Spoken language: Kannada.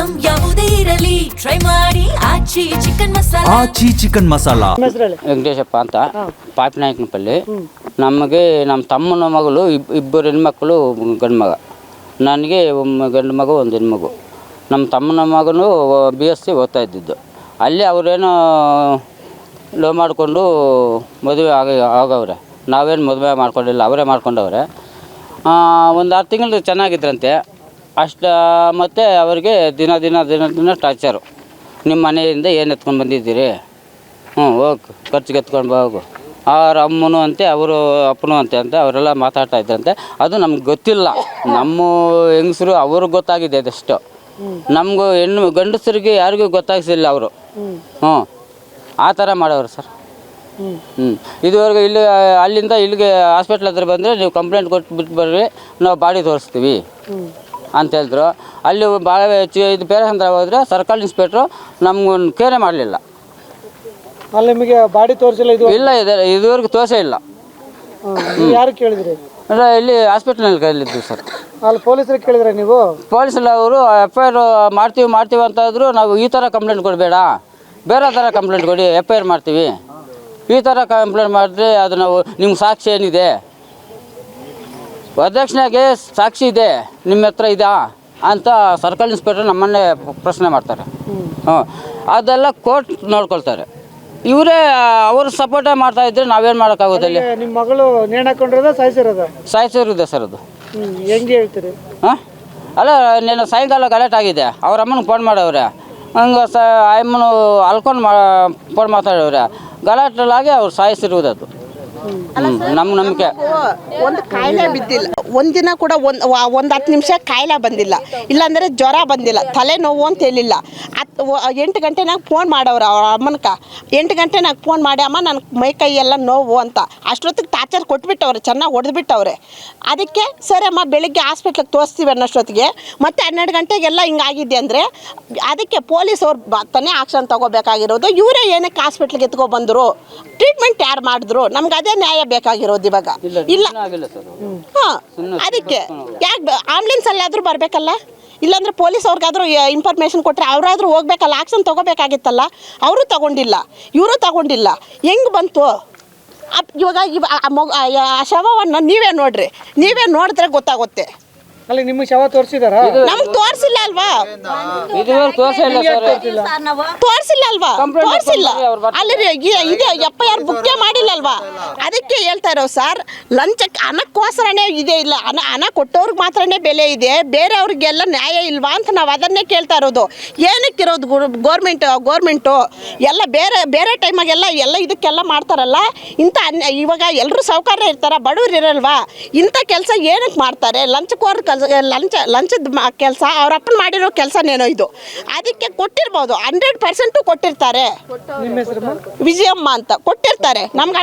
ಐಟಂ ಯಾವುದೇ ಇರಲಿ ಟ್ರೈ ಮಾಡಿ ಆಚಿ ಚಿಕನ್ ಮಸಾಲಾ. ಆಚಿ ಚಿಕನ್ ಮಸಾಲಾ. ವೆಂಕಟೇಶಪ್ಪ ಅಂತ ಪಾಪಿನಾಯಕನಪಲ್ಲಿ. ನಮಗೆ ನಮ್ಮ ತಮ್ಮನ ಮಗಳು ಇಬ್ಬರು ಹೆಣ್ಮಕ್ಳು ಗಂಡು ಮಗ, ನನಗೆ ಗಂಡು ಮಗು ಒಂದು ಹೆಣ್ಮಗು. ನಮ್ಮ ತಮ್ಮನ ಮಗನು BSc ಓದ್ತಾ ಇದ್ದಿದ್ದು. ಅಲ್ಲಿ ಅವರೇನೋ ಲವ್ ಮಾಡಿಕೊಂಡು ಮದುವೆ ಆಗವ್ರೆ. ನಾವೇನು ಮದುವೆ ಮಾಡ್ಕೊಂಡಿಲ್ಲ, ಅವರೇ ಮಾಡ್ಕೊಂಡವ್ರೆ. ಒಂದು 6 ತಿಂಗಳು ಚೆನ್ನಾಗಿದ್ರಂತೆ ಅಷ್ಟು. ಮತ್ತು ಅವರಿಗೆ ದಿನ ಟಾರ್ಚರು. ನಿಮ್ಮ ಮನೆಯಿಂದ ಏನು ಎತ್ಕೊಂಡು ಬಂದಿದ್ದೀರಿ, ಹೋಗು ಖರ್ಚಿಗೆ ಎತ್ಕೊಂಡು ಹೋಗು. ಅವ್ರ ಅಮ್ಮನೂ ಅಂತೆ, ಅವರು ಅಪ್ಪನೂ ಅಂತೆ ಅಂತ ಅವರೆಲ್ಲ ಮಾತಾಡ್ತಾ ಇದ್ರಂತೆ. ಅದು ನಮ್ಗೆ ಗೊತ್ತಿಲ್ಲ. ನಮ್ಮ ಹೆಂಗಸರು ಅವ್ರಿಗೆ ಗೊತ್ತಾಗಿದೆ ಅದಷ್ಟು. ನಮಗೂ ಗಂಡಸರಿಗೆ ಯಾರಿಗೂ ಗೊತ್ತಾಗಿಸಿಲ್ಲ ಅವರು. ಆ ಥರ ಮಾಡೋರು ಸರ್. ಇದುವರೆಗೂ ಇಲ್ಲಿ ಅಲ್ಲಿಂದ ಇಲ್ಲಿಗೆ ಹಾಸ್ಪಿಟ್ಲ್ ಹತ್ರ ಬಂದರೆ ನೀವು ಕಂಪ್ಲೇಂಟ್ ಕೊಟ್ಬಿಟ್ಟು ಬರ್ರಿ, ನಾವು ಬಾಡಿ ತೋರಿಸ್ತೀವಿ ಅಂತ ಹೇಳಿದ್ರು. ಅಲ್ಲಿ ಭಾಳ ಇದು ಬೇರೆ ಹಂತ ಹೋದರೆ ಸರ್ಕಲ್ ಇನ್ಸ್ಪೆಕ್ಟ್ರು ನಮ್ಗೊಂದು ಕೇರೆ ಮಾಡಲಿಲ್ಲ. ಅಲ್ಲಿ ನಿಮಗೆ ಬಾಡಿ ತೋರಿಸಿಲ್ಲ? ಇಲ್ಲ, ಇದುವರೆಗೂ ತೋರಿಸೇ ಇಲ್ಲ. ಯಾರು ಕೇಳಿದ್ರಿ? ಅಂದರೆ ಇಲ್ಲಿ ಹಾಸ್ಪಿಟ್ಲ್ನಲ್ಲಿ ಕೇಳಿದ್ವಿ ಸರ್. ಅಲ್ಲಿ ಪೊಲೀಸರಿಗೆ ಕೇಳಿದ್ರೆ ನೀವು? ಪೊಲೀಸಲ್ಲಿ ಅವರು FIR ಮಾಡ್ತೀವಿ ಅಂತ ಇದ್ರು. ನಾವು ಈ ಥರ ಕಂಪ್ಲೇಂಟ್ ಕೊಡಬೇಡ, ಬೇರೆ ಥರ ಕಂಪ್ಲೇಂಟ್ ಕೊಡಿ, FIR ಮಾಡ್ತೀವಿ. ಈ ಥರ ಕಂಪ್ಲೇಂಟ್ ಮಾಡಿದ್ರೆ ಅದು ನಾವು ನಿಮ್ಗೆ ಸಾಕ್ಷಿ ಏನಿದೆ, ವರದಕ್ಷಿಣೆಗೆ ಸಾಕ್ಷಿ ಇದೆ ನಿಮ್ಮ ಹತ್ರ ಇದಾ ಅಂತ ಸರ್ಕಲ್ ಇನ್ಸ್ಪೆಕ್ಟರ್ ನಮ್ಮನ್ನೇ ಪ್ರಶ್ನೆ ಮಾಡ್ತಾರೆ. ಅದೆಲ್ಲ ಕೋರ್ಟ್ ನೋಡ್ಕೊಳ್ತಾರೆ. ಇವರೇ ಅವರು ಸಪೋರ್ಟೇ ಮಾಡ್ತಾಯಿದ್ರೆ ನಾವೇನು ಮಾಡೋಕ್ಕಾಗೋದಲ್ಲಿ? ನಿಮ್ಮ ಮಗಳು ನೇಣು ಹಾಕೊಂಡಿರೋದ ಸಾಯಿಸಿರೋದೆ ಸರ್ ಅದು. ಹೆಂಗೆ ಹೇಳ್ತೀರಿ? ಅಲ್ಲ, నేను ಸಾಯಂಕಾಲ ಗಲಾಟೆ ಆಗಿದೆ. ಅವ್ರ ಅಮ್ಮನಿಗೆ ಫೋನ್ ಮಾಡವ್ರೆ. ಹಂಗೆ ಅಮ್ಮನು ಅಲ್ಕೊಂಡು ಫೋನ್ ಮಾತಾಡವ್ರೆ. ಗಲಾಟೆಲಾಗಿ ಅವ್ರು ಸಾಯಿಸಿರುವುದು ಅದು. ನಮ್ಮ ನಂಬಿಕೆ. ಒಂದು ಕಾಯಿಲೆ ಬಿದ್ದಿಲ್ಲ, ಒಂದಿನ ಕೂಡ ಒಂದು 10 ನಿಮಿಷ ಕಾಯಿಲೆ ಬಂದಿಲ್ಲ, ಇಲ್ಲಾಂದರೆ ಜ್ವರ ಬಂದಿಲ್ಲ, ತಲೆನೋವು ಅಂತ ಹೇಳಿಲ್ಲ. 8 ಗಂಟೆನಾಗ ಫೋನ್ ಮಾಡವ್ರು ಅವ್ರ ಅಮ್ಮನಕ. 8 ಗಂಟೆನಾಗ ಫೋನ್ ಮಾಡಿ, ಅಮ್ಮ ನನ್ನ ಮೈ ಕೈ ಎಲ್ಲ ನೋವು ಅಂತ. ಅಷ್ಟೊತ್ತಿಗೆ ಟಾರ್ಚರ್ ಕೊಟ್ಬಿಟ್ಟವ್ರೆ, ಚೆನ್ನಾಗಿ ಹೊಡೆದ್ಬಿಟ್ಟವ್ರೆ. ಅದಕ್ಕೆ ಸರಿ ಅಮ್ಮ ಬೆಳಿಗ್ಗೆ ಹಾಸ್ಪಿಟ್ಲಿಗೆ ತೋರಿಸ್ತೀವಿ ಅನ್ನೋಷ್ಟೊತ್ತಿಗೆ ಮತ್ತೆ 12 ಗಂಟೆಗೆಲ್ಲ ಹಿಂಗಾಗಿದೆ ಅಂದರೆ ಅದಕ್ಕೆ ಪೊಲೀಸವ್ರು ತಾನೇ ಆಕ್ಷನ್ ತಗೋಬೇಕಾಗಿರೋದು. ಇವರೇ ಏನಕ್ಕೆ ಹಾಸ್ಪಿಟ್ಲಿಗೆ ಎತ್ಕೊಬಂದರು, ಟ್ರೀಟ್ಮೆಂಟ್ ಯಾರು ಮಾಡಿದ್ರು? ನಮ್ಗೆ ಅದೇ ನ್ಯಾಯ ಬೇಕಾಗಿರೋದು ಇವಾಗ. ಇಲ್ಲ, ಅದಕ್ಕೆ ಯಾಕೆ ಆಂಬುಲೆನ್ಸ್ ಅಲ್ಲಾದರೂ ಬರಬೇಕಲ್ಲ? ಇಲ್ಲಾಂದ್ರೆ ಪೊಲೀಸ್ ಅವ್ರಿಗಾದ್ರೂ ಇನ್ಫಾರ್ಮೇಷನ್ ಕೊಟ್ಟರೆ ಅವರಾದ್ರೂ ಹೋಗ್ಬೇಕಲ್ಲ, ಆಕ್ಷನ್ ತೊಗೋಬೇಕಾಗಿತ್ತಲ್ಲ. ಅವರು ತಗೊಂಡಿಲ್ಲ, ಇವರು ತಗೊಂಡಿಲ್ಲ. ಹೆಂಗೆ ಬಂತು ಇವಾಗ? ಆ ಶವವನ್ನು ನೀವೇ ನೋಡ್ರಿ, ನೀವೇ ನೋಡಿದ್ರೆ ಗೊತ್ತಾಗುತ್ತೆ. ಅಲ್ಲಿ ನಿಮಗೆ ಶವ ತೋರಿಸಿದಾರ? ನಮ್ಗೆ ತೋರಿಸಿಲ್ಲ ಅಲ್ವಾ? ತೋರಿಸಿಲ್ಲ ಅಲ್ವಾ? ತೋರಿಸಿಲ್ಲ. ಅಲ್ಲಿ ಇದು FIR ಬುಕ್ಕೇ ಮಾಡಿಲ್ಲ ಅಲ್ವಾ? ಅದಕ್ಕೆ ಹೇಳ್ತಾ ಇರೋ ಸರ್, ಲಂಚಕ್ಕೆ ಹಣಕ್ಕೋಸ್ಕರನೇ ಇದೆ. ಇಲ್ಲ, ಹಣ ಕೊಟ್ಟವ್ರಿಗೆ ಮಾತ್ರನೇ ಬೆಲೆ ಇದೆ, ಬೇರೆಯವ್ರಿಗೆಲ್ಲ ನ್ಯಾಯ ಇಲ್ವಾ ಅಂತ ನಾವು ಅದನ್ನೇ ಕೇಳ್ತಾ ಇರೋದು. ಏನಕ್ಕಿರೋದು ಗೌರ್ಮೆಂಟು ಎಲ್ಲ ಬೇರೆ ಟೈಮಾಗೆಲ್ಲ ಇದಕ್ಕೆಲ್ಲ ಮಾಡ್ತಾರಲ್ಲ. ಇಂಥ ಇವಾಗ ಎಲ್ಲರೂ ಸೌಕರ್ಯ ಇರ್ತಾರೆ, ಬಡವ್ರು ಇರಲ್ವಾ? ಇಂಥ ಕೆಲಸ ಏನಕ್ಕೆ ಮಾಡ್ತಾರೆ? ಲಂಚದ ಕೆಲಸ ಅವ್ರ ಅಪ್ಪನ ಮಾಡಿರೋ ಕೆಲಸನೇನೋ ಇದು. ಅದಕ್ಕೆ ಕೊಟ್ಟಿರ್ಬೋದು, 100% ಕೊಟ್ಟಿರ್ತಾರೆ. ವಿಜಯಮ್ಮ ಅಂತ ಕೊಟ್ಟಿರ್ತಾರೆ. ನಮ್ಗೆ